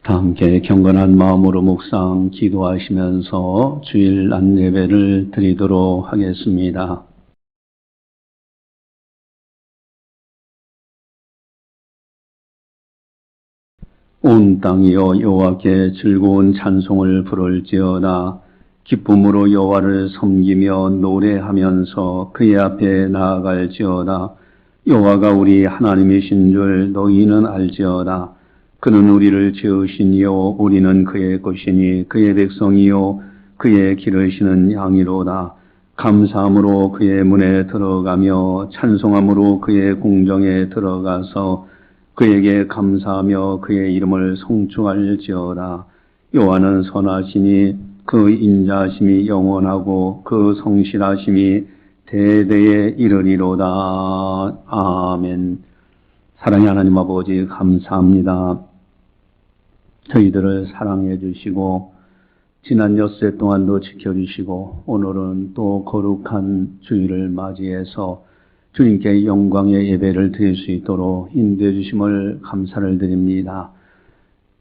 다 함께 경건한 마음으로 묵상 기도하시면서 주일 안예배를 드리도록 하겠습니다. 온 땅이여 여호와께 즐거운 찬송을 부를지어다. 기쁨으로 여호와를 섬기며 노래하면서 그의 앞에 나아갈지어다. 여호와가 우리 하나님이신 줄 너희는 알지어다. 그는 우리를 지으시니요 우리는 그의 것이니 그의 백성이요 그의 기르시는 양이로다. 감사함으로 그의 문에 들어가며 찬송함으로 그의 궁정에 들어가서 그에게 감사하며 그의 이름을 송축할지어다. 여호와는 선하시니 그 인자하심이 영원하고 그 성실하심이 대대에 이르리로다. 아멘. 사랑의 하나님 아버지 감사합니다. 저희들을 사랑해 주시고 지난 엿새 동안도 지켜주시고 오늘은 또 거룩한 주일을 맞이해서 주님께 영광의 예배를 드릴 수 있도록 인도해 주심을 감사를 드립니다.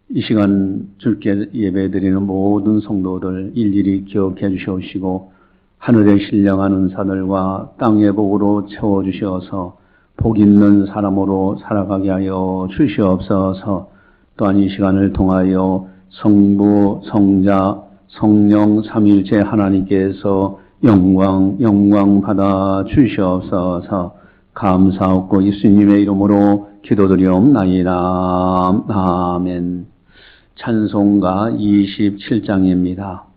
이 시간 주께 예배 드리는 모든 성도들 일일이 기억해 주시옵시고 하늘에 신령한 은사들과 땅의 복으로 채워주셔서 복 있는 사람으로 살아가게 하여 주시옵소서. 또한 이 시간을 통하여 성부, 성자, 성령 삼위일체 하나님께서 영광 받아 주시옵소서. 감사하고 예수님의 이름으로 기도드리옵나이다. 아멘. 찬송가 27장입니다.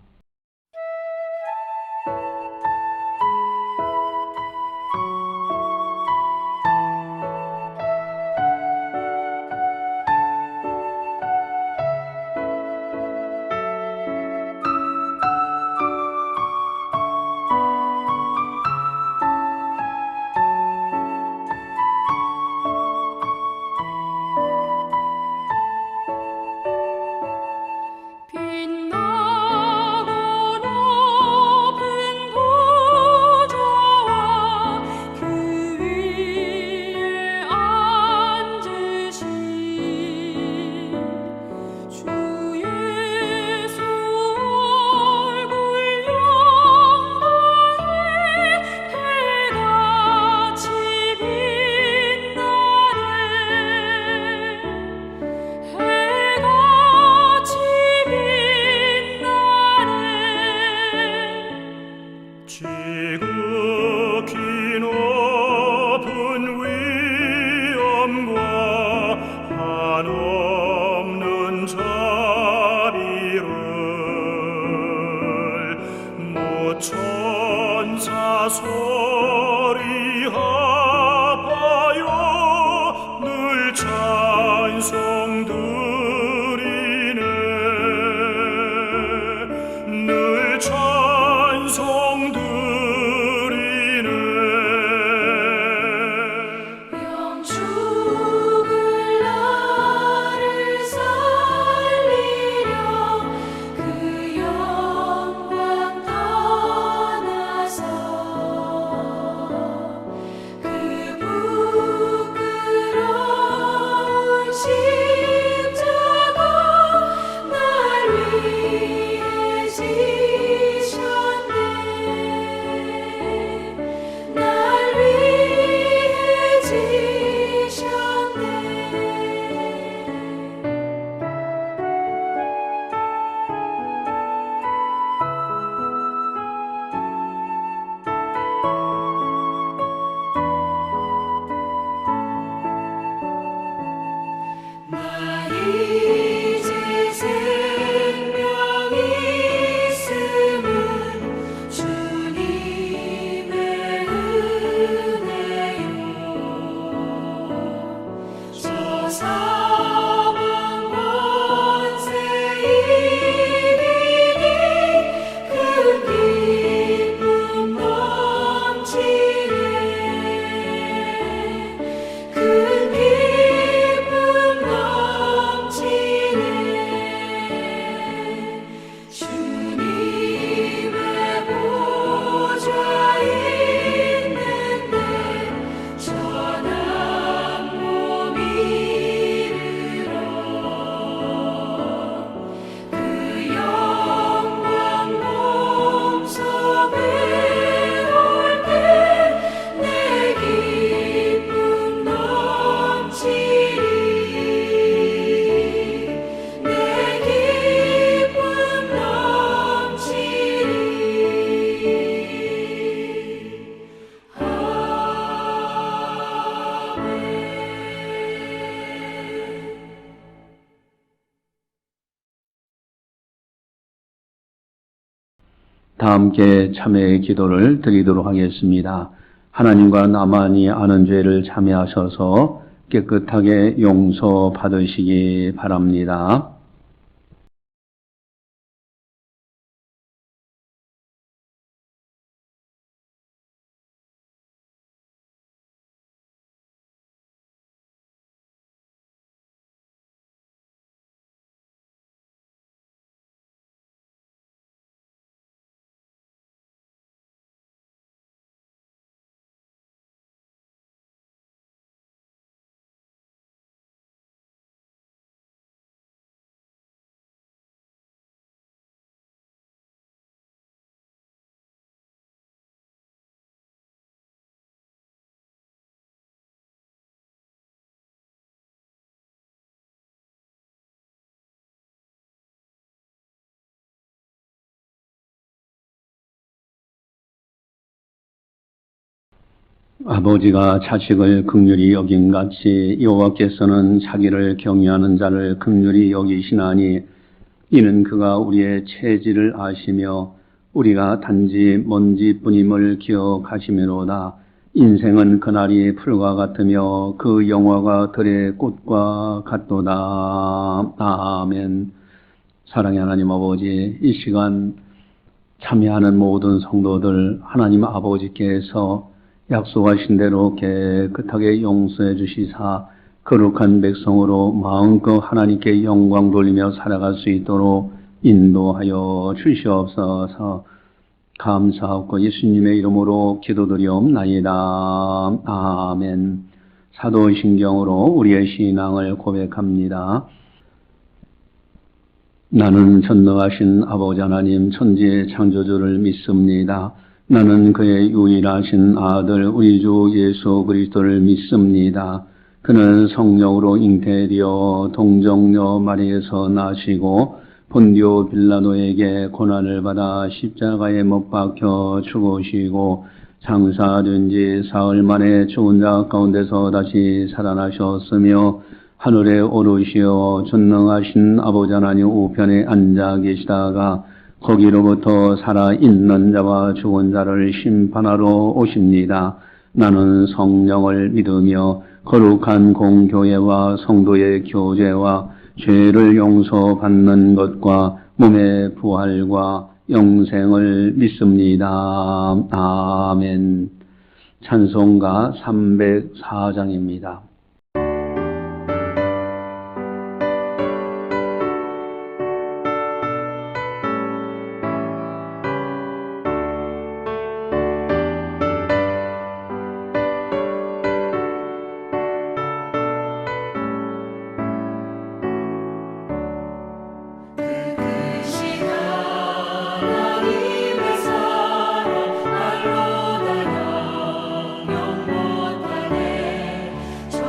다 함께 참회의 기도를 드리도록 하겠습니다. 하나님과 나만이 아는 죄를 참회하셔서 깨끗하게 용서받으시기 바랍니다. 아버지가 자식을 긍휼히 여긴같이 여호와께서는 자기를 경외하는 자를 긍휼히 여기시나니 이는 그가 우리의 체질을 아시며 우리가 단지 먼지뿐임을 기억하시미로다. 인생은 그날이 풀과 같으며 그 영화가 들의 꽃과 같도다. 아멘. 사랑의 하나님 아버지, 이 시간 참여하는 모든 성도들 하나님 아버지께서 약속하신 대로 깨끗하게 용서해 주시사 거룩한 백성으로 마음껏 하나님께 영광 돌리며 살아갈 수 있도록 인도하여 주시옵소서. 감사하고 예수님의 이름으로 기도드리옵나이다. 아멘. 사도신경으로 우리의 신앙을 고백합니다. 나는 전능하신 아버지 하나님 천지의 창조주를 믿습니다. 나는 그의 유일하신 아들 우리 주 예수 그리스도를 믿습니다. 그는 성령으로 잉태되어 동정녀 마리에서 나시고 본디오 빌라도에게 고난을 받아 십자가에 못 박혀 죽으시고 장사된 지 사흘 만에 죽은 자 가운데서 다시 살아나셨으며 하늘에 오르시어 전능하신 아버지 하나님 우편에 앉아 계시다가 거기로부터 살아있는 자와 죽은 자를 심판하러 오십니다. 나는 성령을 믿으며 거룩한 공교회와 성도의 교제와 죄를 용서받는 것과 몸의 부활과 영생을 믿습니다. 아멘. 찬송가 304장입니다. 저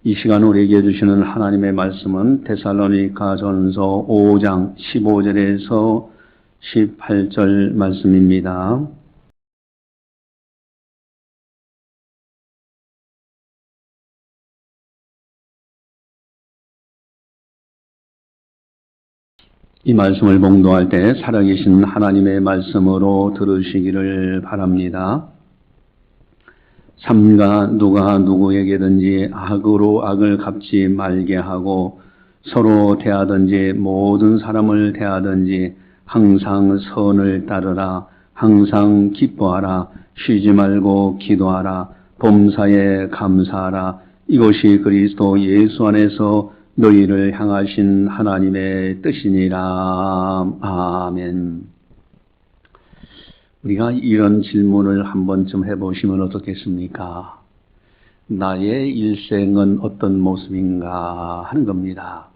이 시간 우리에게 주시는 하나님의 말씀은 데살로니가전서 5장 15절에서 18절 말씀입니다. 이 말씀을 봉독할 때 살아계신 하나님의 말씀으로 들으시기를 바랍니다. 삼가 누가 누구에게든지 악으로 악을 갚지 말게 하고 서로 대하든지 모든 사람을 대하든지 항상 선을 따르라. 항상 기뻐하라. 쉬지 말고 기도하라. 범사에 감사하라. 이것이 그리스도 예수 안에서 너희를 향하신 하나님의 뜻이니라. 아멘. 우리가 이런 질문을 한 번쯤 해보시면 어떻겠습니까? 나의 일생은 어떤 모습인가 하는 겁니다.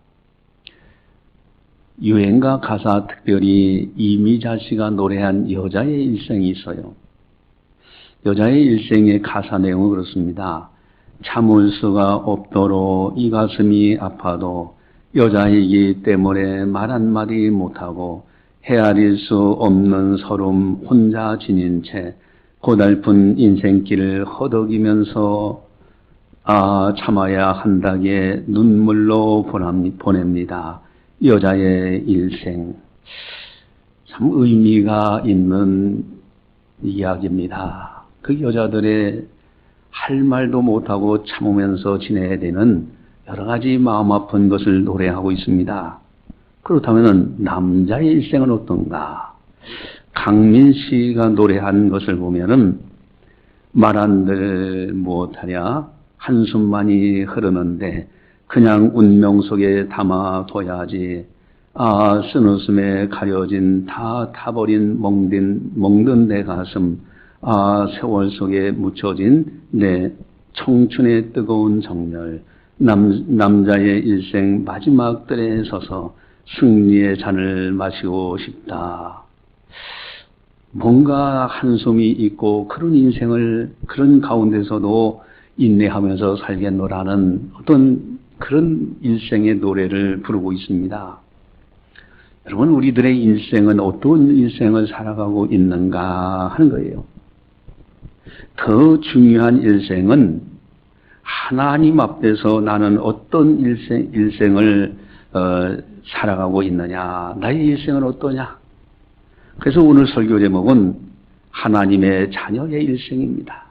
유행가 가사 특별히 이미자 씨가 노래한 여자의 일생이 있어요. 여자의 일생의 가사 내용은 그렇습니다. 참을 수가 없도록 이 가슴이 아파도 여자이기 때문에 말 한마디 못하고 헤아릴 수 없는 서름 혼자 지닌 채 고달픈 인생길을 허덕이면서 참아야 한다기에 눈물로 보냅니다. 여자의 일생. 참 의미가 있는 이야기입니다. 그 여자들의 할 말도 못하고 참으면서 지내야 되는 여러 가지 마음 아픈 것을 노래하고 있습니다. 그렇다면 남자의 일생은 어떤가? 강민 씨가 노래한 것을 보면은 말 한들 못하랴 한숨만이 흐르는데 그냥 운명 속에 담아둬야지. 쓴웃음에 가려진 다 타버린 멍든 내 가슴. 세월 속에 묻혀진 내 청춘의 뜨거운 정열. 남자의 일생 마지막 뜰에 서서 승리의 잔을 마시고 싶다. 뭔가 한숨이 있고 그런 인생을 그런 가운데서도 인내하면서 살겠노라는 어떤 그런 일생의 노래를 부르고 있습니다. 여러분, 우리들의 일생은 어떤 일생을 살아가고 있는가 하는 거예요. 더 중요한 일생은 하나님 앞에서 나는 어떤 일생을 살아가고 있느냐, 나의 일생은 어떠냐. 그래서 오늘 설교 제목은 하나님의 자녀의 일생입니다.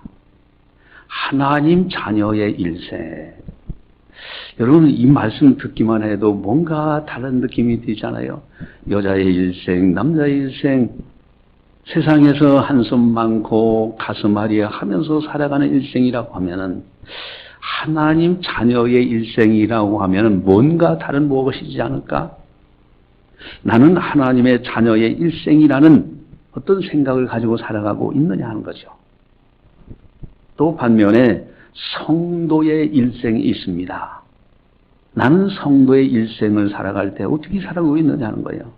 하나님 자녀의 일생. 여러분, 이 말씀 듣기만 해도 뭔가 다른 느낌이 들잖아요. 여자의 일생, 남자의 일생, 세상에서 한숨 많고 가슴 아리에 하면서 살아가는 일생이라고 하면은, 하나님 자녀의 일생이라고 하면은 뭔가 다른 무엇이지 않을까? 나는 하나님의 자녀의 일생이라는 어떤 생각을 가지고 살아가고 있느냐 하는 거죠. 또 반면에 성도의 일생이 있습니다. 나는 성도의 일생을 살아갈 때 어떻게 살아가고 있느냐 하는 거예요.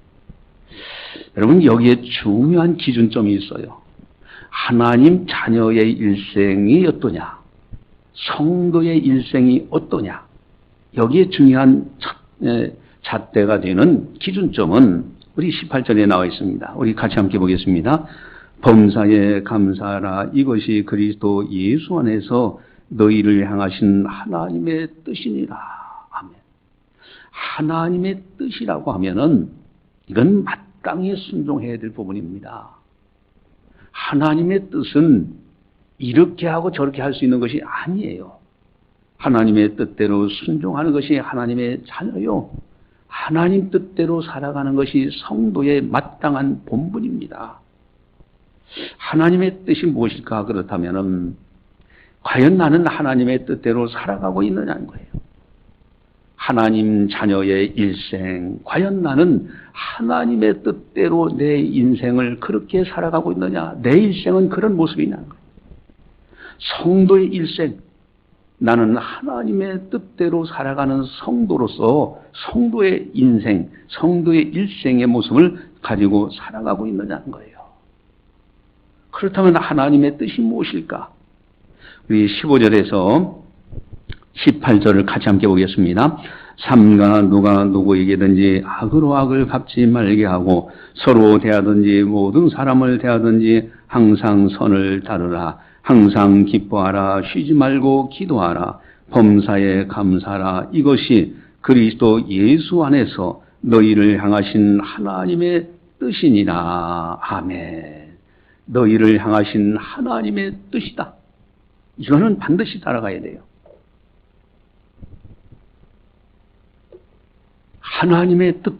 여러분, 여기에 중요한 기준점이 있어요. 하나님 자녀의 일생이 어떠냐, 성도의 일생이 어떠냐, 여기에 중요한 잣대가 되는 기준점은 우리 18절에 나와 있습니다. 우리 같이 함께 보겠습니다. 범사에 감사하라. 이것이 그리스도 예수 안에서 너희를 향하신 하나님의 뜻이니라. 아멘. 하나님의 뜻이라고 하면은 이건 마땅히 순종해야 될 부분입니다. 하나님의 뜻은 이렇게 하고 저렇게 할 수 있는 것이 아니에요. 하나님의 뜻대로 순종하는 것이 하나님의 자녀요. 하나님 뜻대로 살아가는 것이 성도의 마땅한 본분입니다. 하나님의 뜻이 무엇일까? 그렇다면은 과연 나는 하나님의 뜻대로 살아가고 있느냐는 거예요. 하나님 자녀의 일생, 과연 나는 하나님의 뜻대로 내 인생을 그렇게 살아가고 있느냐? 내 일생은 그런 모습이냐는 거예요. 성도의 일생, 나는 하나님의 뜻대로 살아가는 성도로서 성도의 인생, 성도의 일생의 모습을 가지고 살아가고 있느냐는 거예요. 그렇다면 하나님의 뜻이 무엇일까? 우리 15절에서 18절을 같이 함께 보겠습니다. 삼가 누가 누구에게든지 악으로 악을 갚지 말게 하고 서로 대하든지 모든 사람을 대하든지 항상 선을 따르라. 항상 기뻐하라. 쉬지 말고 기도하라. 범사에 감사하라. 이것이 그리스도 예수 안에서 너희를 향하신 하나님의 뜻이니라. 아멘. 너희를 향하신 하나님의 뜻이다. 이거는 반드시 따라가야 돼요. 하나님의 뜻.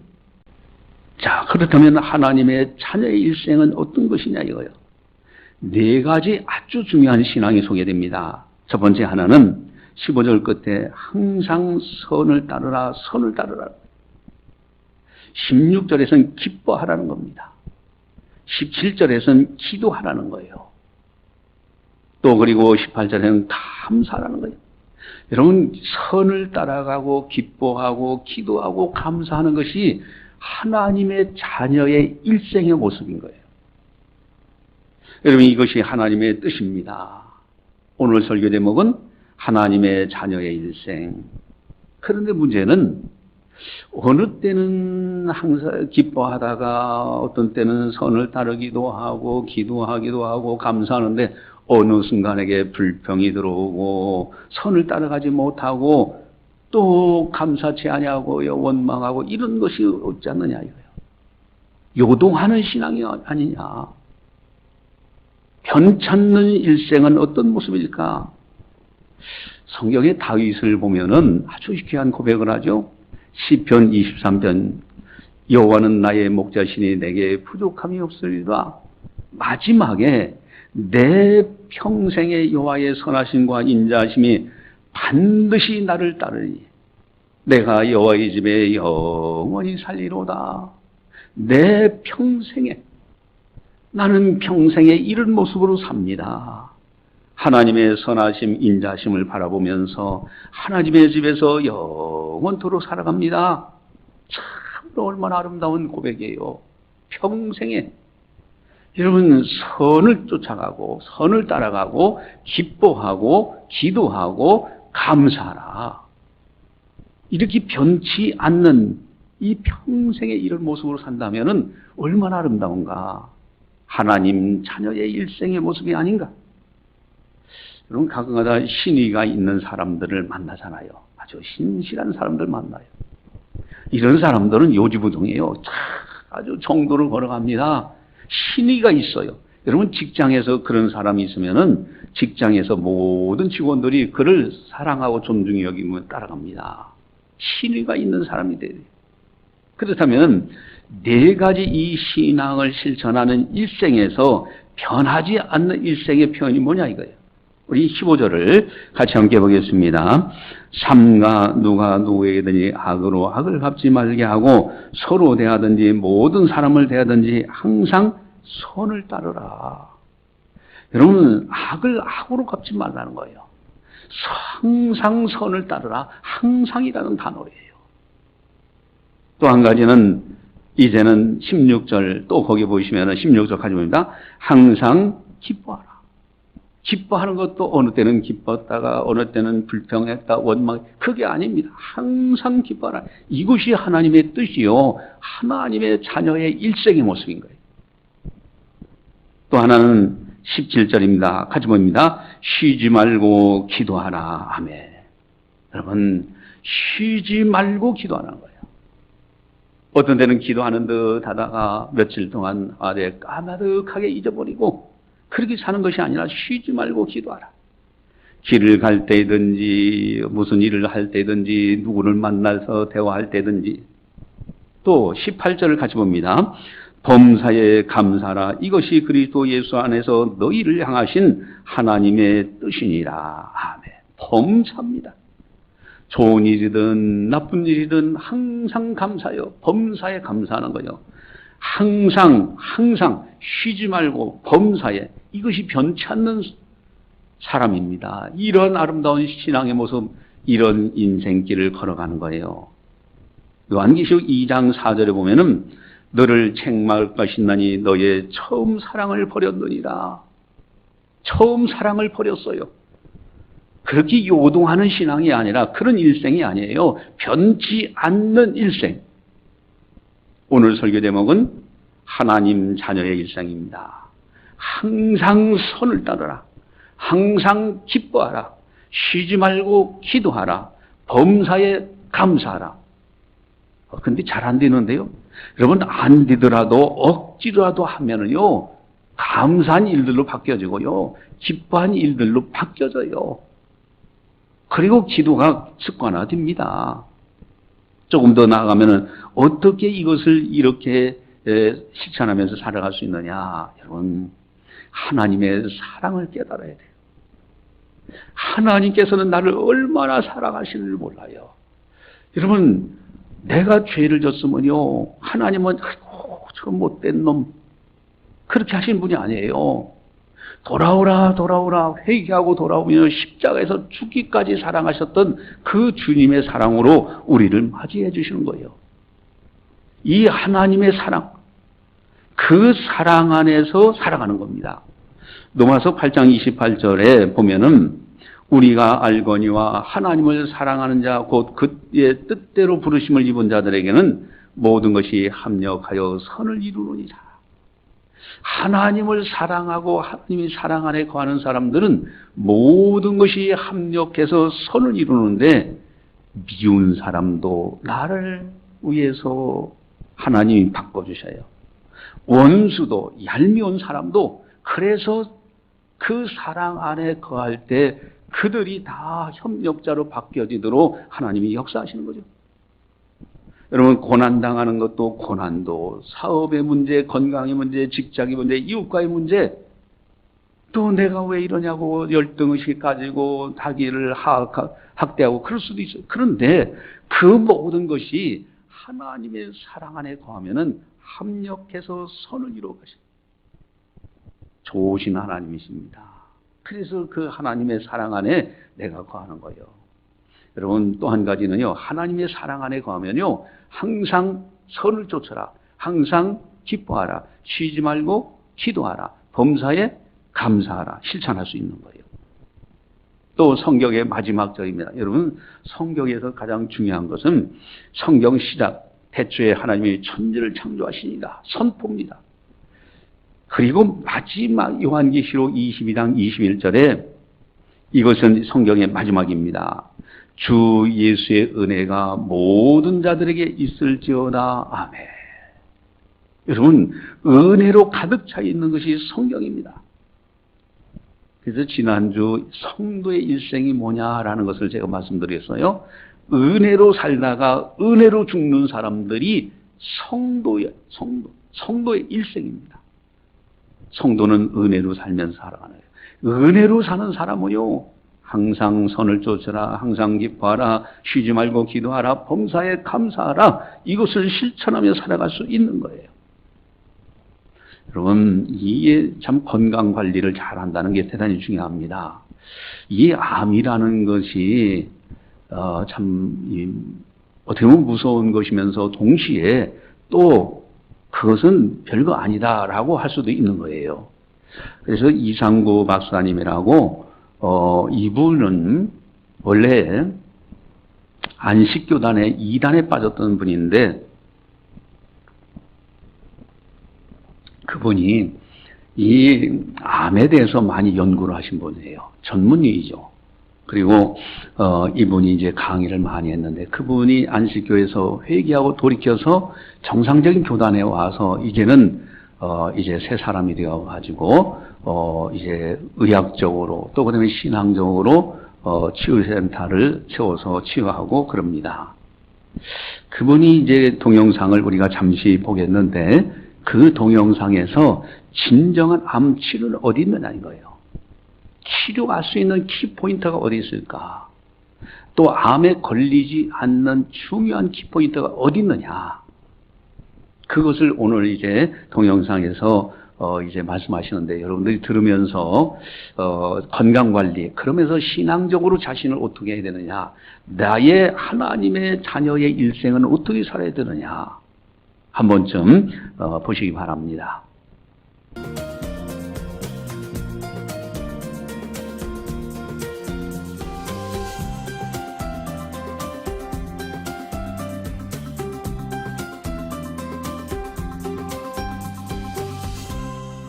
자, 그렇다면 하나님의 자녀의 일생은 어떤 것이냐 이거예요. 네 가지 아주 중요한 신앙이 소개됩니다. 첫 번째 하나는 15절 끝에 항상 선을 따르라, 선을 따르라. 16절에서는 기뻐하라는 겁니다. 17절에서는 기도하라는 거예요. 또 그리고 18절에는 감사하라는 거예요. 여러분, 선을 따라가고 기뻐하고 기도하고 감사하는 것이 하나님의 자녀의 일생의 모습인 거예요. 여러분, 이것이 하나님의 뜻입니다. 오늘 설교 제목은 하나님의 자녀의 일생. 그런데 문제는 어느 때는 항상 기뻐하다가 어떤 때는 선을 따르기도 하고 기도하기도 하고 감사하는데 어느 순간에게 불평이 들어오고 선을 따라가지 못하고 또 감사치 아니하고 원망하고 이런 것이 없지 않느냐 이거예요. 요동하는 신앙이 아니냐. 변찮는 일생은 어떤 모습일까? 성경의 다윗을 보면은 아주 귀한 고백을 하죠. 시편 23편 여호와는 나의 목자시니 내게 부족함이 없으리라. 마지막에 내 평생의 여호와의 선하심과 인자하심이 반드시 나를 따르니 내가 여호와의 집에 영원히 살리로다. 내 평생에 나는 평생에 이런 모습으로 삽니다. 하나님의 선하심, 인자하심을 바라보면서 하나님의 집에서 영원토록 살아갑니다. 참 얼마나 아름다운 고백이에요. 평생에 여러분 선을 쫓아가고 선을 따라가고 기뻐하고 기도하고 감사하라. 이렇게 변치 않는 이 평생에 이런 모습으로 산다면 얼마나 아름다운가. 하나님 자녀의 일생의 모습이 아닌가. 여러분 가끔가다 신의가 있는 사람들을 만나잖아요. 아주 신실한 사람들 만나요. 이런 사람들은 요지부동이에요. 아주 정도를 걸어갑니다. 신의가 있어요. 여러분 직장에서 그런 사람이 있으면은 직장에서 모든 직원들이 그를 사랑하고 존중히 여기면 따라갑니다. 신의가 있는 사람이 돼야 돼요. 그렇다면 네 가지 이 신앙을 실천하는 일생에서 변하지 않는 일생의 표현이 뭐냐 이거예요. 우리 15절을 같이 함께 보겠습니다. 삼가 누가 누구에게든지 악으로 악을 갚지 말게 하고 서로 대하든지 모든 사람을 대하든지 항상 선을 따르라. 여러분 악을 악으로 갚지 말라는 거예요. 항상 선을 따르라. 항상이라는 단어예요. 또 한 가지는 이제는 16절 또 거기 보시면 16절 가지 봅니다. 항상 기뻐하라. 기뻐하는 것도 어느 때는 기뻤다가 어느 때는 불평했다 원망 그게 아닙니다. 항상 기뻐하라. 이것이 하나님의 뜻이요. 하나님의 자녀의 일생의 모습인 거예요. 또 하나는 17절입니다. 같이 봅니다. 쉬지 말고 기도하라. 아멘. 여러분 쉬지 말고 기도하라는 거예요. 어떤 때는 기도하는 듯 하다가 며칠 동안 아래 까마득하게 잊어버리고 그렇게 사는 것이 아니라 쉬지 말고 기도하라. 길을 갈 때든지 무슨 일을 할 때든지 누구를 만나서 대화할 때든지. 또 18절을 같이 봅니다. 범사에 감사하라. 이것이 그리스도 예수 안에서 너희를 향하신 하나님의 뜻이니라. 아멘. 범사입니다. 좋은 일이든 나쁜 일이든 항상 감사해요. 범사에 감사하는 거예요. 항상 쉬지 말고 범사에 이것이 변치 않는 사람입니다. 이런 아름다운 신앙의 모습, 이런 인생길을 걸어가는 거예요. 요한계시록 2장 4절에 보면은 너를 책망할 것이나니 너의 처음 사랑을 버렸느니라. 처음 사랑을 버렸어요. 그렇게 요동하는 신앙이 아니라 그런 일생이 아니에요. 변치 않는 일생. 오늘 설교 제목은 하나님 자녀의 일생입니다. 항상 선을 따르라. 항상 기뻐하라. 쉬지 말고 기도하라. 범사에 감사하라. 근데 잘 안 되는데요. 여러분, 안 되더라도 억지로라도 하면은요, 감사한 일들로 바뀌어지고요, 기뻐한 일들로 바뀌어져요. 그리고 기도가 습관화됩니다. 조금 더 나아가면은 어떻게 이것을 이렇게 실천하면서 살아갈 수 있느냐? 여러분, 하나님의 사랑을 깨달아야 돼요. 하나님께서는 나를 얼마나 사랑하시는지 몰라요. 여러분, 내가 죄를 졌으면요, 하나님은 아이고 저 못된 놈 그렇게 하신 분이 아니에요. 돌아오라 돌아오라 회개하고 돌아오며 십자가에서 죽기까지 사랑하셨던 그 주님의 사랑으로 우리를 맞이해 주시는 거예요. 이 하나님의 사랑, 그 사랑 안에서 살아가는 겁니다. 로마서 8장 28절에 보면은 우리가 알거니와 하나님을 사랑하는 자 곧 그의 뜻대로 부르심을 입은 자들에게는 모든 것이 합력하여 선을 이루느니라. 하나님을 사랑하고 하나님의 사랑 안에 거하는 사람들은 모든 것이 합력해서 선을 이루는데, 미운 사람도 나를 위해서 하나님이 바꿔주셔요. 원수도, 얄미운 사람도 그래서 그 사랑 안에 거할 때 그들이 다 협력자로 바뀌어지도록 하나님이 역사하시는 거죠. 여러분, 고난당하는 것도 고난도, 사업의 문제, 건강의 문제, 직장의 문제, 이웃과의 문제, 또 내가 왜 이러냐고 열등의식 가지고 자기를 학대하고 그럴 수도 있어요. 그런데 그 모든 것이 하나님의 사랑 안에 거하면은 합력해서 선을 이루어 가십니다. 좋으신 하나님이십니다. 그래서 그 하나님의 사랑 안에 내가 거하는 거예요. 여러분, 또 한 가지는요, 하나님의 사랑 안에 거하면요, 항상 선을 쫓아라. 항상 기뻐하라. 쉬지 말고 기도하라. 범사에 감사하라. 실천할 수 있는 거예요. 또 성경의 마지막 절입니다. 여러분, 성경에서 가장 중요한 것은 성경 시작, 태초에 하나님이 천지를 창조하시니라 선포입니다. 그리고 마지막 요한계시록 22장 21절에 이것은 성경의 마지막입니다. 주 예수의 은혜가 모든 자들에게 있을지어다. 아멘. 여러분, 은혜로 가득 차 있는 것이 성경입니다. 그래서 지난주 성도의 일생이 뭐냐라는 것을 제가 말씀드렸어요. 은혜로 살다가 은혜로 죽는 사람들이 성도의 일생입니다. 성도는 은혜로 살면서 살아가는 거예요. 은혜로 사는 사람은요, 항상 선을 쫓아라, 항상 기뻐하라, 쉬지 말고 기도하라, 범사에 감사하라, 이것을 실천하며 살아갈 수 있는 거예요. 여러분, 이게 참 건강 관리를 잘한다는 게 대단히 중요합니다. 이 암이라는 것이 참 어떻게 보면 무서운 것이면서 동시에 또 그것은 별거 아니다라고 할 수도 있는 거예요. 그래서 이상구 박사님이라고 이분은 원래 안식교단의 2단에 빠졌던 분인데, 그분이 이 암에 대해서 많이 연구를 하신 분이에요. 전문의이죠. 그리고 이분이 이제 강의를 많이 했는데, 그분이 안식교에서 회개하고 돌이켜서 정상적인 교단에 와서 이제는 이제 새 사람이 되어 가지고 이제 의학적으로 또 그다음에 신앙적으로 치유센터를 세워서 치유하고 그럽니다. 그분이 이제 동영상을 우리가 잠시 보겠는데, 그 동영상에서 진정한 암 치료는 어디 있느냐는 거예요. 치료할 수 있는 키포인트가 어디 있을까? 또 암에 걸리지 않는 중요한 키포인트가 어디 있느냐? 그것을 오늘 이제 동영상에서 이제 말씀하시는데, 여러분들이 들으면서 건강관리, 그러면서 신앙적으로 자신을 어떻게 해야 되느냐, 나의 하나님의 자녀의 일생은 어떻게 살아야 되느냐, 한 번쯤 보시기 바랍니다.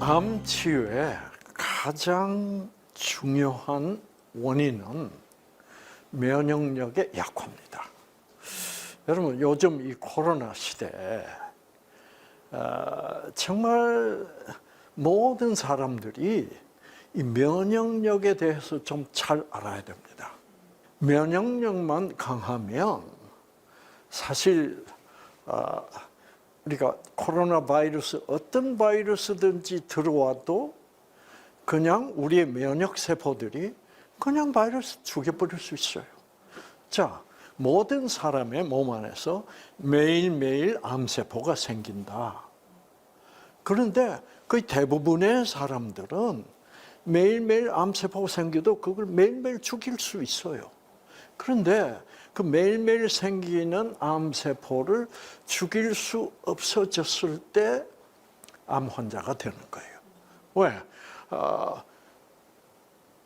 암 치유의 가장 중요한 원인은 면역력의 약화입니다. 여러분, 요즘 이 코로나 시대에 정말 모든 사람들이 이 면역력에 대해서 좀 잘 알아야 됩니다. 면역력만 강하면 사실 우리가 코로나 바이러스, 어떤 바이러스든지 들어와도 그냥 우리의 면역 세포들이 그냥 바이러스 죽여버릴 수 있어요. 자, 모든 사람의 몸 안에서 매일매일 암세포가 생긴다. 그런데 거의 대부분의 사람들은 매일매일 암세포가 생겨도 그걸 매일매일 죽일 수 있어요. 그런데 그 매일매일 생기는 암세포를 죽일 수 없어졌을 때 암 환자가 되는 거예요. 왜?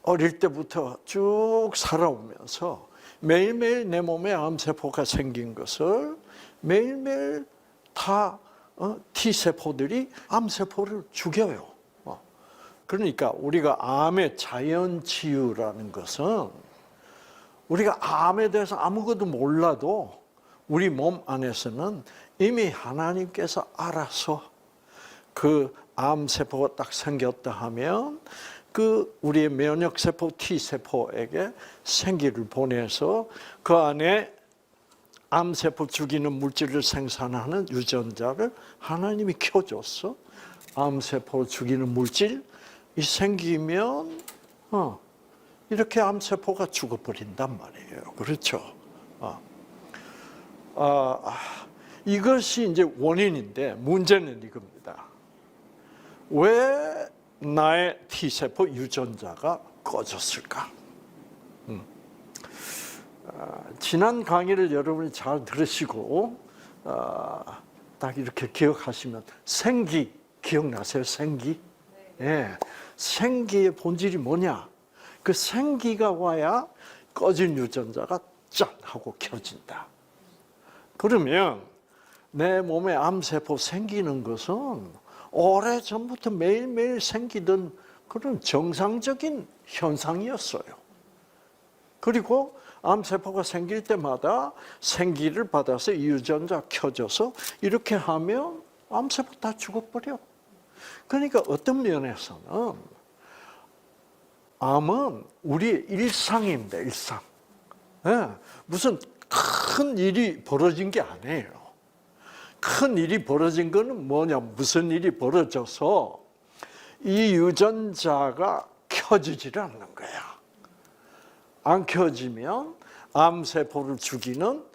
어릴 때부터 쭉 살아오면서 매일매일 내 몸에 암세포가 생긴 것을 매일매일 다 T세포들이 암세포를 죽여요. 그러니까 우리가 암의 자연치유라는 것은 우리가 암에 대해서 아무것도 몰라도 우리 몸 안에서는 이미 하나님께서 알아서 그 암세포가 딱 생겼다 하면 그 우리의 면역세포 T세포에게 생기를 보내서 그 안에 암세포 죽이는 물질을 생산하는 유전자를 하나님이 켜줘서 암세포 죽이는 물질이 생기면 이렇게 암세포가 죽어버린단 말이에요. 그렇죠? 이것이 이제 원인인데 문제는 이겁니다. 왜 나의 T세포 유전자가 꺼졌을까? 지난 강의를 여러분이 잘 들으시고 딱 이렇게 기억하시면 생기 기억나세요? 생기? 네. 생기의 본질이 뭐냐? 그 생기가 와야 꺼진 유전자가 짠 하고 켜진다. 그러면 내 몸에 암세포 생기는 것은 오래전부터 매일매일 생기던 그런 정상적인 현상이었어요. 그리고 암세포가 생길 때마다 생기를 받아서 이 유전자 켜져서 이렇게 하면 암세포 다 죽어버려. 그러니까 어떤 면에서는 암은 우리의 일상입니다. 일상. 네, 무슨 큰 일이 벌어진 게 아니에요. 큰 일이 벌어진 거는 뭐냐? 무슨 일이 벌어져서 이 유전자가 켜지질 않는 거야. 안 켜지면 암세포를 죽이는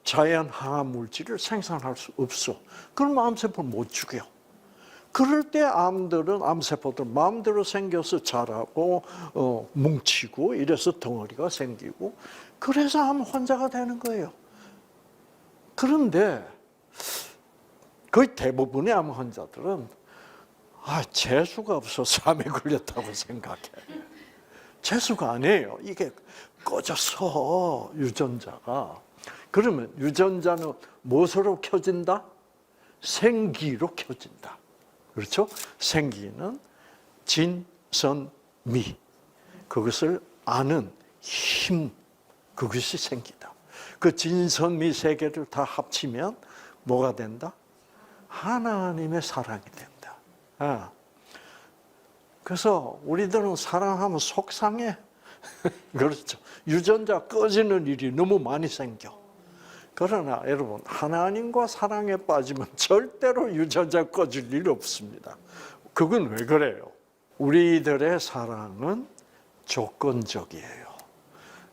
자연 항암 물질을 생산할 수 없어. 그럼 암세포를 못 죽여. 그럴 때 암세포들 마음대로 생겨서 자라고 뭉치고 이래서 덩어리가 생기고 그래서 암 환자가 되는 거예요. 그런데 거의 대부분의 암 환자들은 재수가 없어서 암에 걸렸다고 생각해. 재수가 아니에요. 이게 꺼져서 유전자가. 그러면 유전자는 무엇으로 켜진다? 생기로 켜진다. 그렇죠? 생기는 진선미. 그것을 아는 힘. 그것이 생기다. 그 진선미 세 개를 다 합치면 뭐가 된다? 하나님의 사랑이 된다. 그래서 우리들은 사랑하면 속상해. 그렇죠. 유전자 꺼지는 일이 너무 많이 생겨. 그러나 여러분, 하나님과 사랑에 빠지면 절대로 유전자 꺼질 일이 없습니다. 그건 왜 그래요? 우리들의 사랑은 조건적이에요.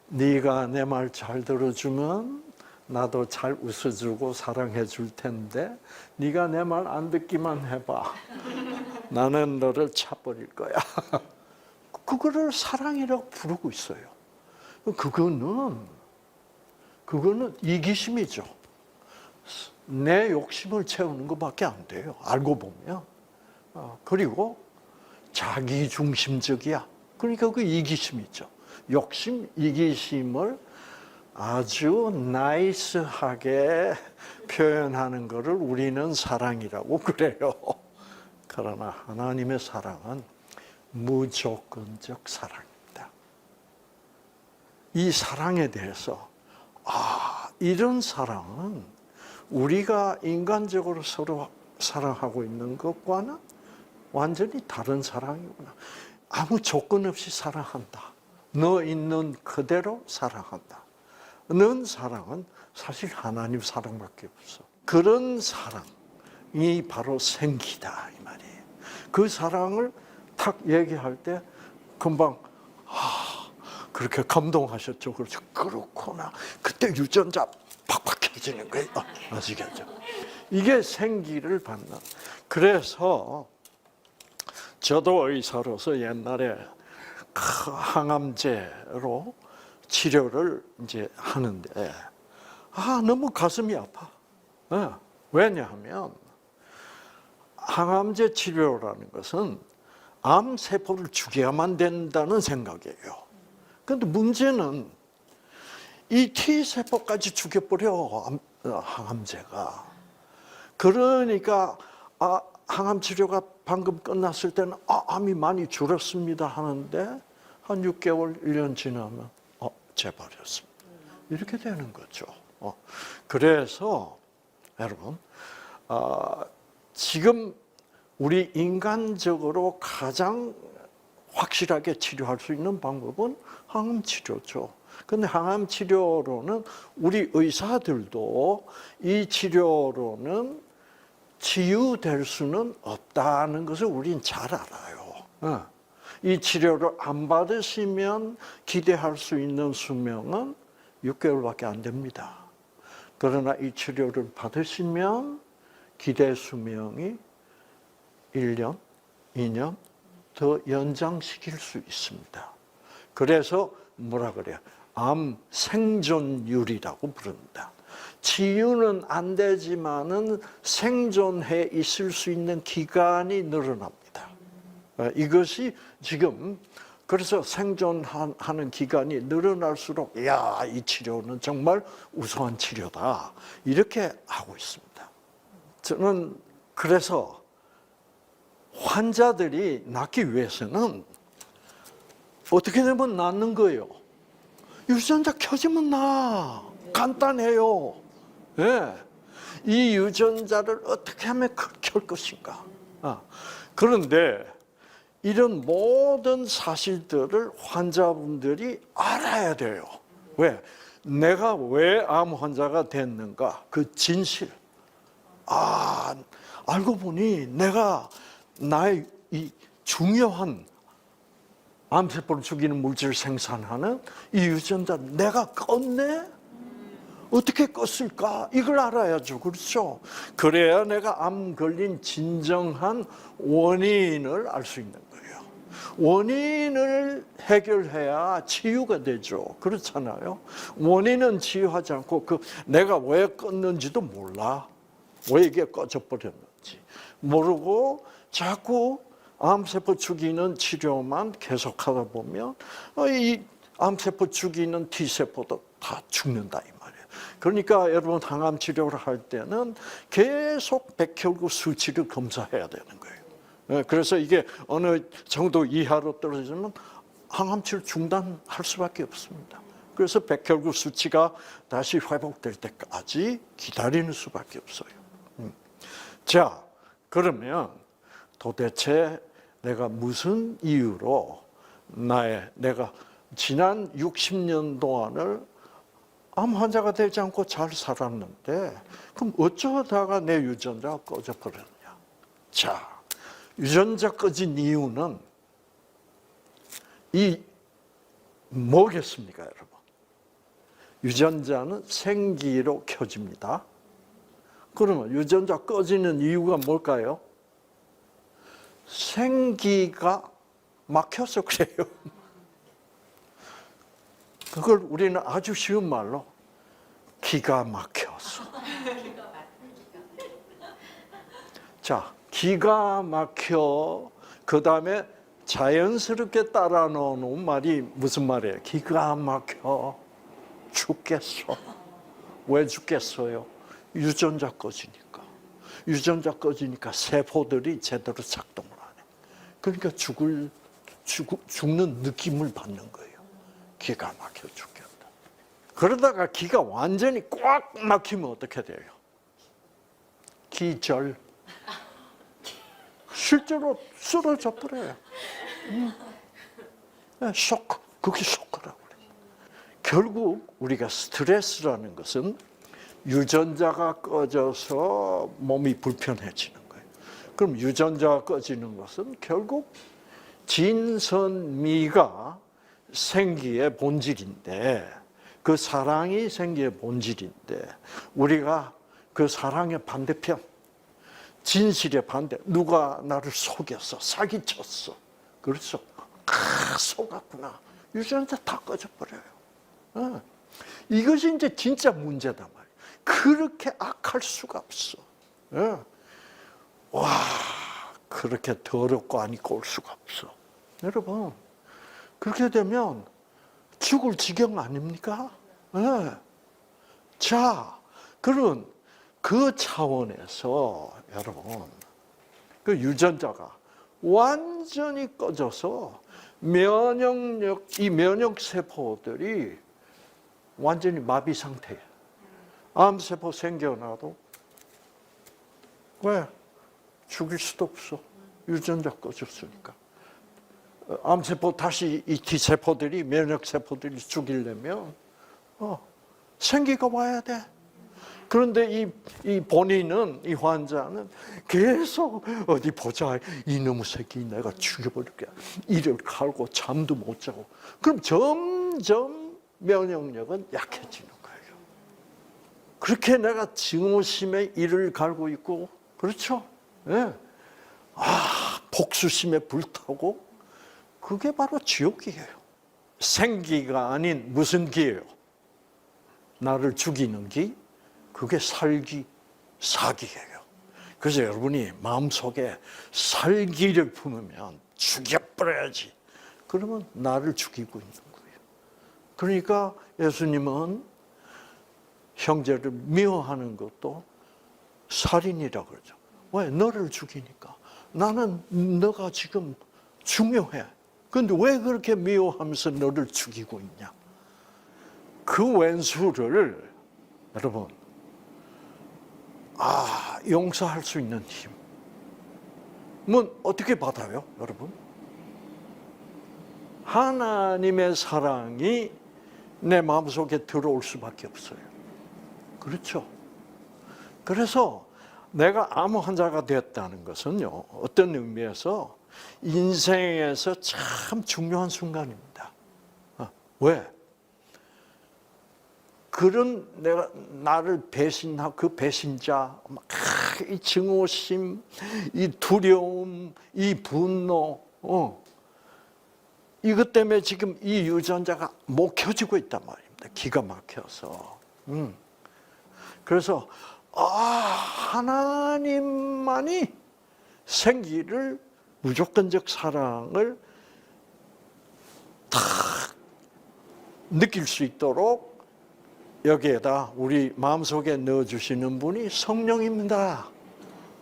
네가 내 말 잘 들어주면 나도 잘 웃어주고 사랑해 줄 텐데 네가 내 말 안 듣기만 해봐. 나는 너를 차버릴 거야. 그거를 사랑이라고 부르고 있어요. 그거는 이기심이죠. 내 욕심을 채우는 것밖에 안 돼요. 알고 보면. 그리고 자기중심적이야. 그러니까 그 이기심이죠. 욕심, 이기심을 아주 나이스하게 표현하는 것을 우리는 사랑이라고 그래요. 그러나 하나님의 사랑은 무조건적 사랑입니다. 이 사랑에 대해서 이런 사랑은 우리가 인간적으로 서로 사랑하고 있는 것과는 완전히 다른 사랑이구나. 아무 조건 없이 사랑한다. 너 있는 그대로 사랑한다. 는 사랑은 사실 하나님 사랑밖에 없어. 그런 사랑이 바로 생기다 이 말이에요. 그 사랑을 탁 얘기할 때 금방 그렇게 감동하셨죠. 그렇죠. 그렇구나. 그때 유전자 팍팍 켜지는 거예요. 아시겠죠? 이게 생기를 받는. 그래서 저도 의사로서 옛날에 항암제로 치료를 이제 하는데 너무 가슴이 아파. 왜냐하면 항암제 치료라는 것은 암 세포를 죽여야만 된다는 생각이에요. 그런데 문제는 이 T 세포까지 죽여버려 항암제가. 그러니까 항암 치료가 방금 끝났을 때는 암이 많이 줄었습니다 하는데 한 6개월, 1년 지나면 재발했습니다. 이렇게 되는 거죠. 그래서 여러분 지금 우리 인간적으로 가장 확실하게 치료할 수 있는 방법은 항암 치료죠. 그런데 항암 치료로는 우리 의사들도 이 치료로는 치유될 수는 없다는 것을 우리는 잘 알아요. 이 치료를 안 받으시면 기대할 수 있는 수명은 6개월밖에 안 됩니다. 그러나 이 치료를 받으시면 기대 수명이 1년, 2년 더 연장시킬 수 있습니다. 그래서 뭐라 그래요? 암 생존율이라고 부릅니다. 치유는 안 되지만은 생존해 있을 수 있는 기간이 늘어납니다. 이것이 지금 그래서 생존하는 기간이 늘어날수록 이 치료는 정말 우수한 치료다. 이렇게 하고 있습니다. 저는 그래서 환자들이 낫기 위해서는 어떻게 되면 낫는 거예요? 유전자 켜지면 나. 간단해요. 이 유전자를 어떻게 하면 켤 것인가? 그런데 이런 모든 사실들을 환자분들이 알아야 돼요. 왜? 내가 왜 암 환자가 됐는가? 그 진실. 알고 보니 내가 나의 이 중요한 암세포를 죽이는 물질을 생산하는 이 유전자 내가 껐네? 어떻게 껐을까? 이걸 알아야죠. 그렇죠? 그래야 내가 암 걸린 진정한 원인을 알 수 있는 거예요. 원인을 해결해야 치유가 되죠. 그렇잖아요. 원인은 치유하지 않고 내가 왜 껐는지도 몰라. 왜 이게 꺼져버렸는지 모르고 자꾸 암세포 죽이는 치료만 계속하다 보면 이 암세포 죽이는 T세포도 다 죽는다 이 말이에요. 그러니까 여러분 항암 치료를 할 때는 계속 백혈구 수치를 검사해야 되는 거예요. 그래서 이게 어느 정도 이하로 떨어지면 항암 치료 중단할 수밖에 없습니다. 그래서 백혈구 수치가 다시 회복될 때까지 기다리는 수밖에 없어요. 자, 그러면 도대체 내가 무슨 이유로 내가 지난 60년 동안을 암 환자가 되지 않고 잘 살았는데 그럼 어쩌다가 내 유전자가 꺼져버렸냐? 자, 유전자 꺼진 이유는 뭐겠습니까, 여러분? 유전자는 생기로 켜집니다. 그러면 유전자 꺼지는 이유가 뭘까요? 생기가 막혀서 그래요. 그걸 우리는 아주 쉬운 말로 기가 막혀서. 자, 기가 막혀. 그 다음에 자연스럽게 따라 넣어놓은 말이 무슨 말이에요? 기가 막혀. 죽겠어. 왜 죽겠어요? 유전자 꺼지니까. 유전자 꺼지니까 세포들이 제대로 작동을 안 해. 그러니까 죽는 느낌을 받는 거예요. 기가 막혀 죽겠다. 그러다가 기가 완전히 꽉 막히면 어떻게 돼요? 기절. 실제로 쓰러져 버려요. 쇼크, 그게 쇼크라고 그래요. 결국 우리가 스트레스라는 것은 유전자가 꺼져서 몸이 불편해지는 거예요. 그럼 유전자가 꺼지는 것은 결국 진선미가 생기의 본질인데, 그 사랑이 생기의 본질인데, 우리가 그 사랑의 반대편, 진실의 반대, 누가 나를 속였어, 사기쳤어. 그렇죠? 속았구나. 유전자 다 꺼져버려요. 이것이 이제 진짜 문제단 말이에요. 그렇게 악할 수가 없어. 와, 그렇게 더럽고 안 입고 올 수가 없어. 여러분, 그렇게 되면 죽을 지경 아닙니까? 자, 그러면 그 차원에서 여러분, 그 유전자가 완전히 꺼져서 이 면역 세포들이 완전히 마비 상태예요. 암세포 생겨나도 왜? 죽일 수도 없어. 유전자 꺼졌으니까. 암세포 다시 이 T세포들이, 면역세포들이 죽이려면 생기가 와야 돼. 그런데 이 본인은, 이 환자는 계속 어디 보자, 이놈의 새끼 내가 죽여버릴게. 이를 갈고 잠도 못 자고. 그럼 점점 면역력은 약해지는 거예요. 그렇게 내가 증오심에 이를 갈고 있고, 그렇죠? 네. 복수심에 불타고, 그게 바로 지옥이에요. 생기가 아닌 무슨 기예요? 나를 죽이는 기? 그게 살기, 사기예요. 그래서 여러분이 마음속에 살기를 품으면 죽여버려야지. 그러면 나를 죽이고 있는 거예요. 그러니까 예수님은 형제를 미워하는 것도 살인이라고 그러죠. 왜? 너를 죽이니까. 나는 너가 지금 중요해. 그런데 왜 그렇게 미워하면서 너를 죽이고 있냐? 그 왼수를 여러분, 용서할 수 있는 힘은 어떻게 받아요, 여러분? 하나님의 사랑이 내 마음속에 들어올 수밖에 없어요. 그렇죠? 그래서 내가 암 환자가 되었다는 것은요, 어떤 의미에서 인생에서 참 중요한 순간입니다. 왜? 그런 내가 나를 배신하고 그 배신자, 이 증오심, 이 두려움, 이 분노, 이것 때문에 지금 이 유전자가 못 켜지고 있단 말입니다. 기가 막혀서. 그래서 하나님만이 생기를, 무조건적 사랑을 다 느낄 수 있도록 여기에다 우리 마음속에 넣어주시는 분이 성령입니다.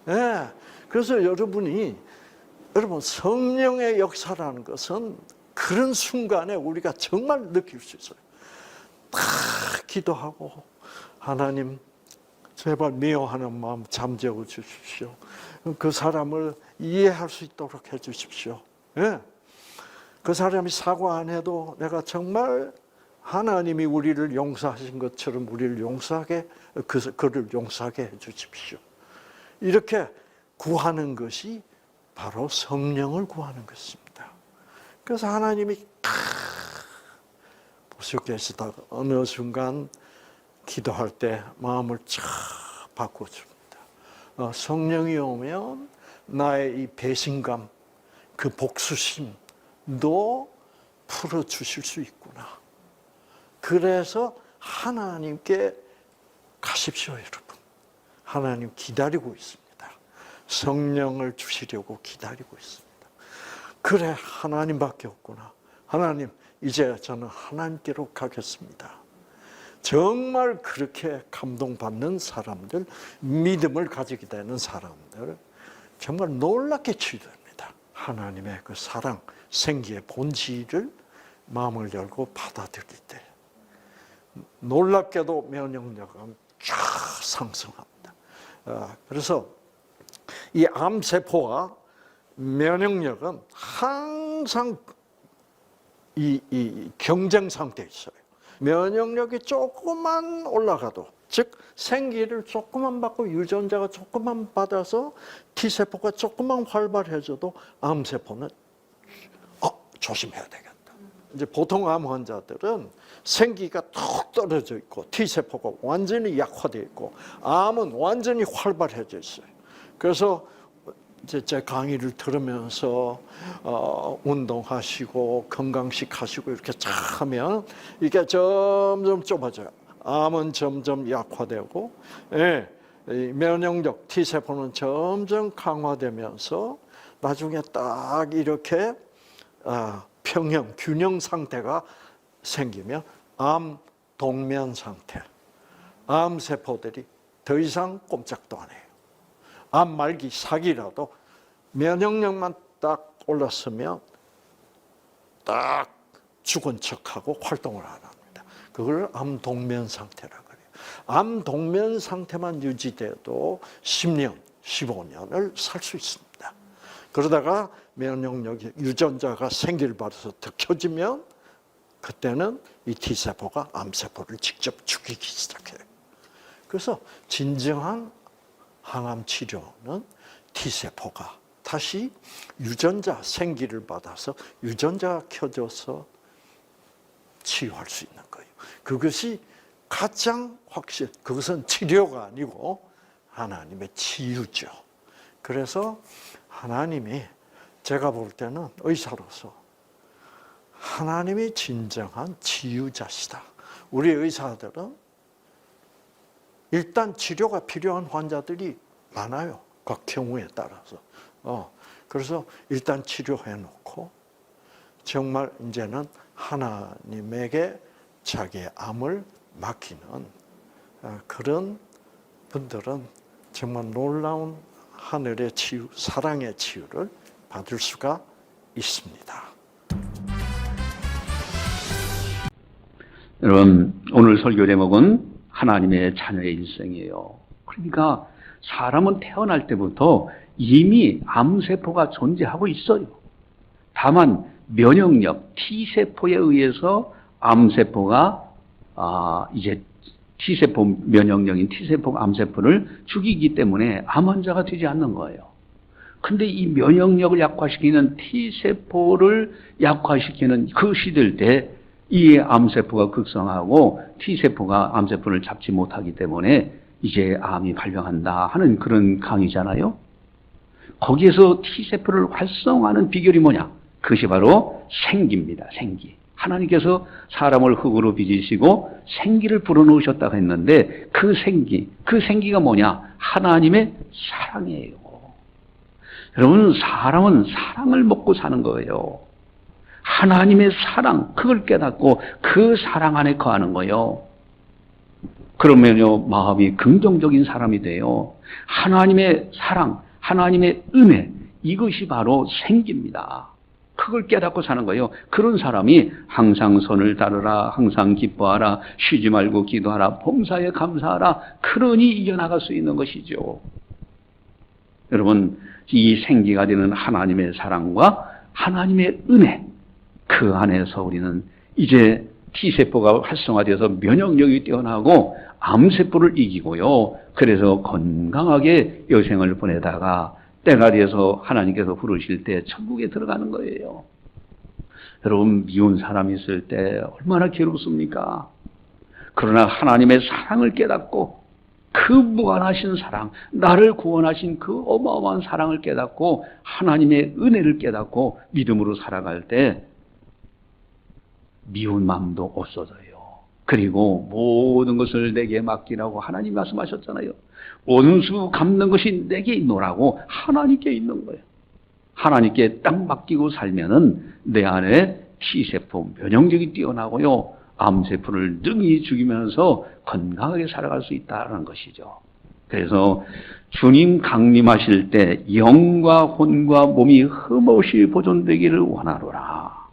네. 그래서 여러분 성령의 역사라는 것은 그런 순간에 우리가 정말 느낄 수 있어요. 다 기도하고, 하나님 제발 미워하는 마음 잠재워 주십시오. 그 사람을 이해할 수 있도록 해 주십시오. 네. 그 사람이 사과 안 해도 내가 정말 하나님이 우리를 용서하신 것처럼 우리를 용서하게, 그를 용서하게 해 주십시오. 이렇게 구하는 것이 바로 성령을 구하는 것입니다. 그래서 하나님이 보시고 계시다가 어느 순간 기도할 때 마음을 쫙 바꿔줍니다. 성령이 오면 나의 이 배신감, 그 복수심도 풀어주실 수 있구나. 그래서 하나님께 가십시오, 여러분. 하나님 기다리고 있습니다. 성령을 주시려고 기다리고 있습니다. 그래, 하나님밖에 없구나. 하나님, 이제 저는 하나님께로 가겠습니다. 정말 그렇게 감동받는 사람들, 믿음을 가지게 되는 사람들, 정말 놀랍게 치유됩니다. 하나님의 그 사랑, 생기의 본질을 마음을 열고 받아들일 때 놀랍게도 면역력은 쫙 상승합니다. 그래서 이 암세포와 면역력은 항상 이 경쟁 상태에 있어요. 면역력이 조금만 올라가도, 즉 생기를 조금만 받고 유전자가 조금만 받아서 T세포가 조금만 활발해져도 암세포는 조심해야 되겠다. 이제 보통 암 환자들은 생기가 툭 떨어져 있고 T세포가 완전히 약화되어 있고 암은 완전히 활발해져 있어요. 그래서 이제 제 강의를 들으면서 운동하시고 건강식 하시고 이렇게 쫙 하면 이게 점점 좁아져요. 암은 점점 약화되고, 면역력 T세포는 점점 강화되면서 나중에 딱 이렇게 평형, 균형 상태가 생기면 암 동면 상태, 암세포들이 더 이상 꼼짝도 안 해요. 암 말기 사기라도 면역력만 딱 올랐으면 딱 죽은 척하고 활동을 안 합니다. 그걸 암 동면 상태라고 그래요. 암 동면 상태만 유지돼도 10년, 15년을 살 수 있습니다. 그러다가 면역력이 유전자가 생기를 받아서 더 켜지면 그때는 이 T세포가 암세포를 직접 죽이기 시작해요. 그래서 진정한 항암 치료는 T세포가 다시 유전자 생기를 받아서 유전자가 켜져서 치유할 수 있는 거예요. 그것이 가장 그것은 치료가 아니고 하나님의 치유죠. 그래서 하나님이, 제가 볼 때는 의사로서 하나님이 진정한 치유자시다. 우리 의사들은 일단 치료가 필요한 환자들이 많아요. 각 경우에 따라서. 그래서 일단 치료해 놓고 정말 이제는 하나님에게 자기의 암을 맡기는 그런 분들은 정말 놀라운 하늘의 치유, 사랑의 치유를 받을 수가 있습니다. 여러분, 오늘 설교 제목은 하나님의 자녀의 일생이에요. 그러니까 사람은 태어날 때부터 이미 암세포가 존재하고 있어요. 다만 면역력, T세포에 의해서 암세포가 이제 T세포 면역력인 T세포가 암세포를 죽이기 때문에 암 환자가 되지 않는 거예요. 근데 이 면역력을 약화시키는 T세포를 약화시키는 그 시들 때 이 암세포가 극성하고 T세포가 암세포를 잡지 못하기 때문에 이제 암이 발병한다 하는 그런 강의잖아요. 거기에서 T세포를 활성화하는 비결이 뭐냐? 그것이 바로 생기입니다. 생기. 하나님께서 사람을 흙으로 빚으시고 생기를 불어넣으셨다고 했는데 그 생기가 뭐냐? 하나님의 사랑이에요. 여러분, 사람은 사랑을 먹고 사는 거예요. 하나님의 사랑, 그걸 깨닫고 그 사랑 안에 거하는 거예요. 그러면요, 마음이 긍정적인 사람이 돼요. 하나님의 사랑, 하나님의 은혜, 이것이 바로 생기입니다. 그걸 깨닫고 사는 거예요. 그런 사람이 항상 선을 따르라, 항상 기뻐하라, 쉬지 말고 기도하라, 봉사에 감사하라, 그러니 이겨나갈 수 있는 것이죠. 여러분, 이 생기가 되는 하나님의 사랑과 하나님의 은혜, 그 안에서 우리는 이제 T세포가 활성화되어서 면역력이 뛰어나고 암세포를 이기고요. 그래서 건강하게 여생을 보내다가 때가 돼서 하나님께서 부르실 때 천국에 들어가는 거예요. 여러분, 미운 사람이 있을 때 얼마나 괴롭습니까? 그러나 하나님의 사랑을 깨닫고 그 무한하신 사랑, 나를 구원하신 그 어마어마한 사랑을 깨닫고 하나님의 은혜를 깨닫고 믿음으로 살아갈 때 미운 마음도 없어져요. 그리고 모든 것을 내게 맡기라고 하나님 말씀하셨잖아요. 원수 갚는 것이 내게 있노라고 하나님께 있는 거예요. 하나님께 딱 맡기고 살면은 내 안에 T세포 면역력이 뛰어나고요. 암세포를 능히 죽이면서 건강하게 살아갈 수 있다는 것이죠. 그래서 주님 강림하실 때 영과 혼과 몸이 흠없이 보존되기를 원하노라.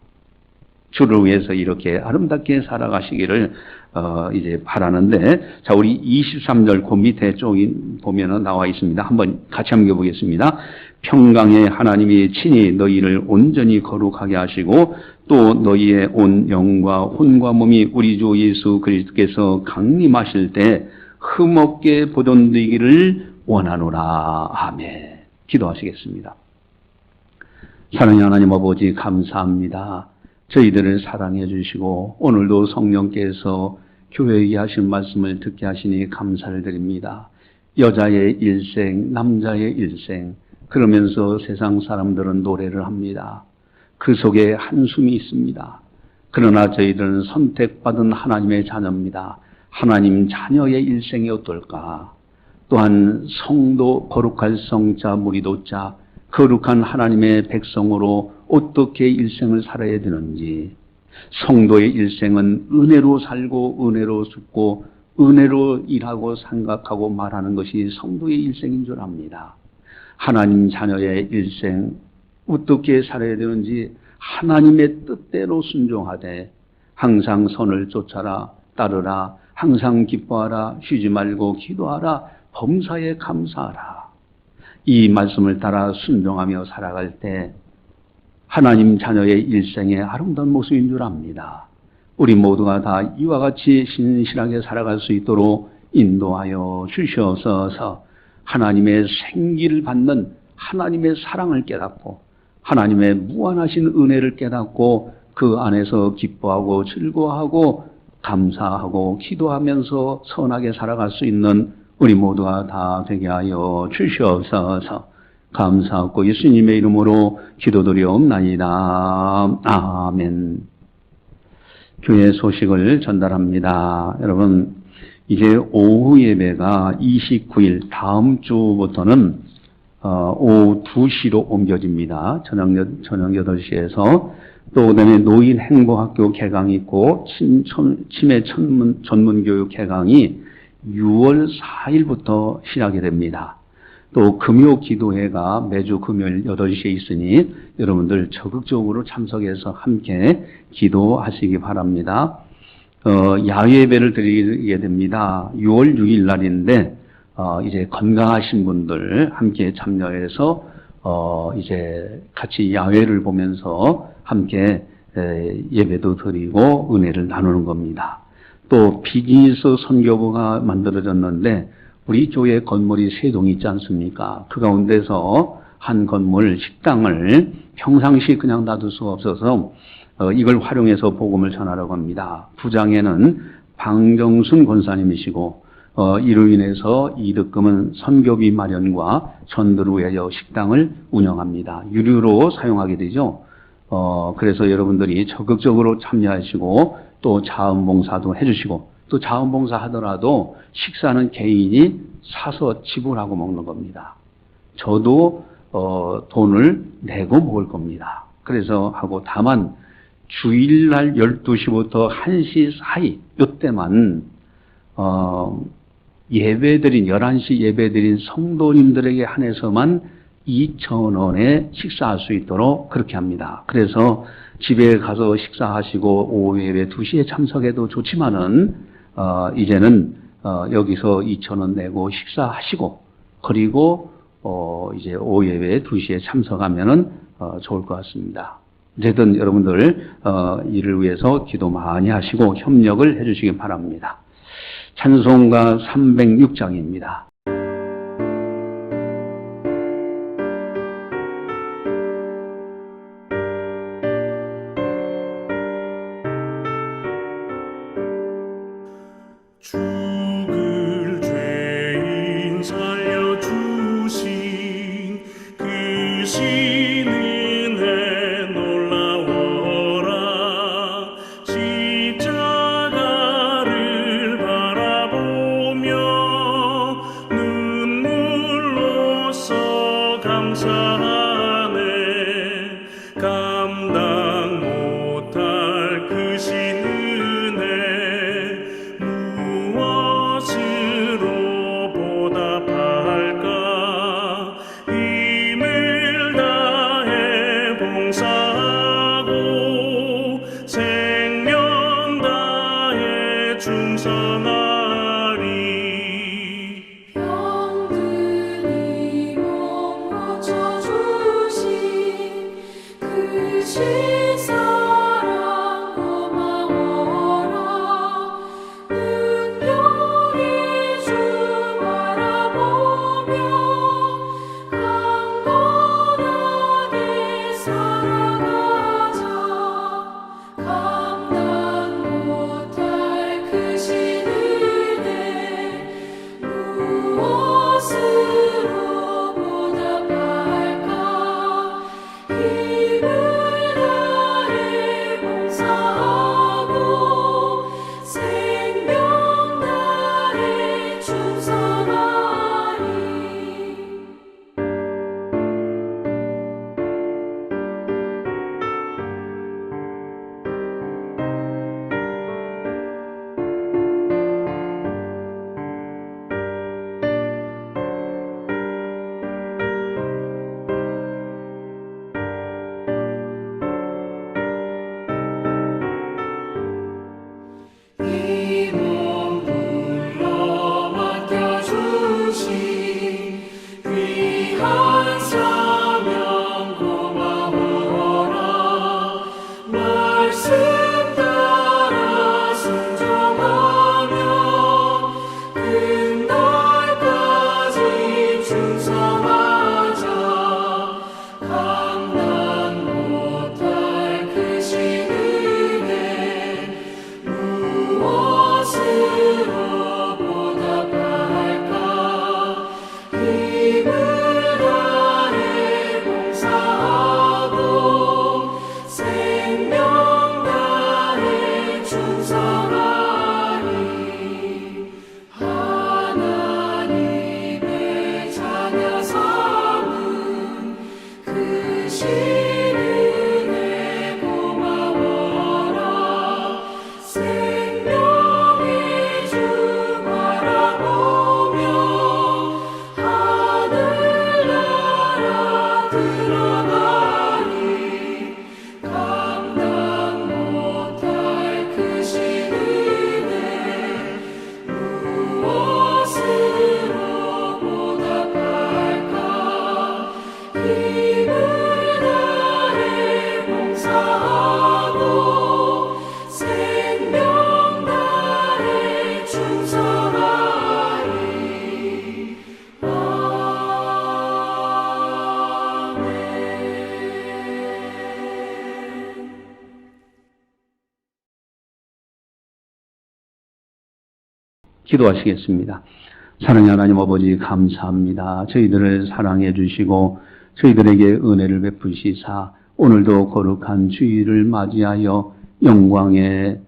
주를 위해서 이렇게 아름답게 살아가시기를 이제 바라는데, 자, 우리 23절 그 밑에 쪽이 보면은 나와 있습니다. 한번 같이 함께 보겠습니다. 평강의 하나님이 친히 너희를 온전히 거룩하게 하시고 또 너희의 온 영과 혼과 몸이 우리 주 예수 그리스도께서 강림하실 때 흠없게 보존되기를 원하노라. 아멘. 기도하시겠습니다. 사랑의 하나님 아버지, 감사합니다. 저희들을 사랑해 주시고 오늘도 성령께서 교회에 하신 말씀을 듣게 하시니 감사를 드립니다. 여자의 일생, 남자의 일생, 그러면서 세상 사람들은 노래를 합니다. 그 속에 한숨이 있습니다. 그러나 저희들은 선택받은 하나님의 자녀입니다. 하나님 자녀의 일생이 어떨까? 또한 성도, 거룩할 성자, 무리도자, 거룩한 하나님의 백성으로 어떻게 일생을 살아야 되는지, 성도의 일생은 은혜로 살고 은혜로 죽고 은혜로 일하고 생각하고 말하는 것이 성도의 일생인 줄 압니다. 하나님 자녀의 일생 어떻게 살아야 되는지 하나님의 뜻대로 순종하되 항상 선을 쫓아라, 따르라, 항상 기뻐하라, 쉬지 말고 기도하라, 범사에 감사하라. 이 말씀을 따라 순종하며 살아갈 때 하나님 자녀의 일생의 아름다운 모습인 줄 압니다. 우리 모두가 다 이와 같이 신실하게 살아갈 수 있도록 인도하여 주시옵소서. 하나님의 생기를 받는 하나님의 사랑을 깨닫고 하나님의 무한하신 은혜를 깨닫고 그 안에서 기뻐하고 즐거워하고 감사하고 기도하면서 선하게 살아갈 수 있는 우리 모두가 다 되게 하여 주시옵소서. 감사하고 예수님의 이름으로 기도드리옵나이다. 아멘. 교회 소식을 전달합니다. 여러분, 이제 오후 예배가 29일 다음 주부터는 오후 2시로 옮겨집니다. 저녁 8시에서 또 그다음에 노인 행보학교 개강이 있고 치매 전문교육 개강이 6월 4일부터 시작이 됩니다. 또 금요 기도회가 매주 금요일 8시에 있으니 여러분들 적극적으로 참석해서 함께 기도하시기 바랍니다. 야외 예배를 드리게 됩니다. 6월 6일 날인데 이제 건강하신 분들 함께 참여해서 이제 같이 야외를 보면서 함께 예배도 드리고 은혜를 나누는 겁니다. 또 비즈니스 선교부가 만들어졌는데 우리 교회 건물이 3동이 있지 않습니까? 그 가운데서 한 건물 식당을 평상시 그냥 놔둘 수가 없어서 이걸 활용해서 복음을 전하려고 합니다. 부장에는 방정순 권사님이시고 이로 인해서 이득금은 선교비 마련과 전도를 위하여 식당을 운영합니다. 유료로 사용하게 되죠. 그래서 여러분들이 적극적으로 참여하시고 또 자원봉사도 해주시고 또 자원봉사 하더라도 식사는 개인이 사서 지불하고 먹는 겁니다. 저도 돈을 내고 먹을 겁니다. 그래서 하고 다만 주일날 12시부터 1시 사이 이때만 예배드린 11시 예배드린 성도님들에게 한해서만 2,000원에 식사할 수 있도록 그렇게 합니다. 그래서 집에 가서 식사하시고 오후 예배 2시에 참석해도 좋지만은 이제는 여기서 2,000원 내고 식사하시고 그리고 이제 오후 예배 2시에 참석하면은 좋을 것 같습니다. 어쨌든 여러분들 이를 위해서 기도 많이 하시고 협력을 해주시기 바랍니다. 찬송가 306장입니다. 죽을 죄인 살려주신 그 신은 해 놀라워라. 십자가를 바라보며 눈물로써 감사하네. 감당 못할 그 신은 해 충성하리. 병든이 몸 고쳐주신 그 신사랑 고마워라. 은총이 주 바라보며 강건하게 살아가자. 감당 못할 크신 은혜 무엇으로 보답할까. 힘을 다해 봉사하고 생명 다해 충성하리. 이 몸 불러 맡겨주신 귀한 사명 고마워라. 말씀 따라 순종하며 끝날까지 충성하자. 감당 못할 크신 은혜 무엇으로 보답할까. 힘을 다해 봉사하고 생명 다해 충성하리. 하나님의 자녀 삼은 크신 은혜 고마워라. 생명의 주 바라보며 하늘나라 들어가니 감당 못할 크신 은혜 무엇으로 보답할까. 힘을 다해 봉사하고 생명 다해 충성하리. 아멘. 기도하시겠습니다. 사랑의 하나님 아버지 감사합니다. 저희들을 사랑해 주시고 저희들에게 은혜를 베푸시사 오늘도 거룩한 주일을 맞이하여 영광의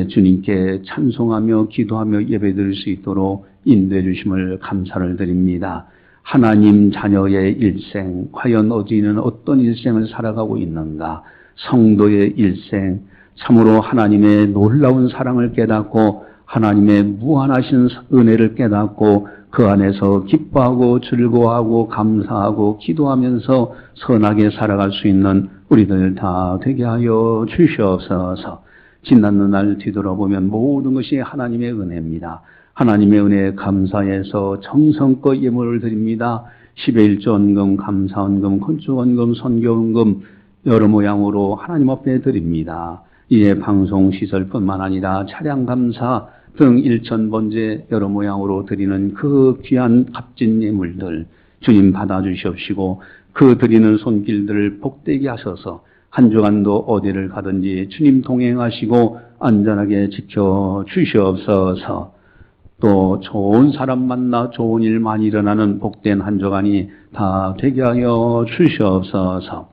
주님께 찬송하며 기도하며 예배드릴 수 있도록 인도해 주심을 감사를 드립니다. 하나님 자녀의 일생, 과연 어디는 어떤 일생을 살아가고 있는가? 성도의 일생, 참으로 하나님의 놀라운 사랑을 깨닫고 하나님의 무한하신 은혜를 깨닫고 그 안에서 기뻐하고 즐거워하고 감사하고 기도하면서 선하게 살아갈 수 있는 우리들 다 되게 하여 주시옵소서. 지난날 날 뒤돌아보면 모든 것이 하나님의 은혜입니다. 하나님의 은혜에 감사해서 정성껏 예물을 드립니다. 10의 1조원금, 감사원금, 건축원금, 선교원금 여러 모양으로 하나님 앞에 드립니다. 이에 방송시설뿐만 아니라 차량감사 등 1,000번째 여러 모양으로 드리는 그 귀한 값진 예물들 주님 받아주시옵시고 그 드리는 손길들을 복되게 하셔서 한 주간도 어디를 가든지 주님 동행하시고 안전하게 지켜주시옵소서. 또 좋은 사람 만나 좋은 일 많이 일어나는 복된 한 주간이 다 되게 하여 주시옵소서.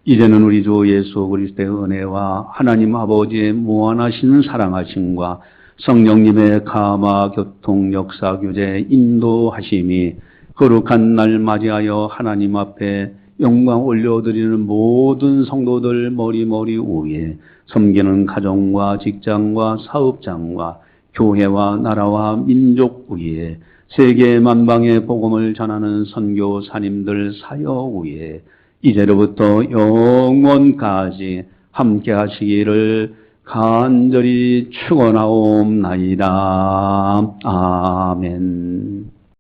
이제는 우리 주 예수 그리스도의 은혜와 하나님 아버지의 무한하신 사랑하심과 성령님의 감화 교통 역사 교제 인도하심이 거룩한 날 맞이하여 하나님 앞에 영광 올려드리는 모든 성도들 머리 위에 섬기는 가정과 직장과 사업장과 교회와 나라와 민족 위에 세계 만방의 복음을 전하는 선교사님들 사역 위에 이제로부터 영원까지 함께 하시기를 간절히 축원하옵나이다. 아멘.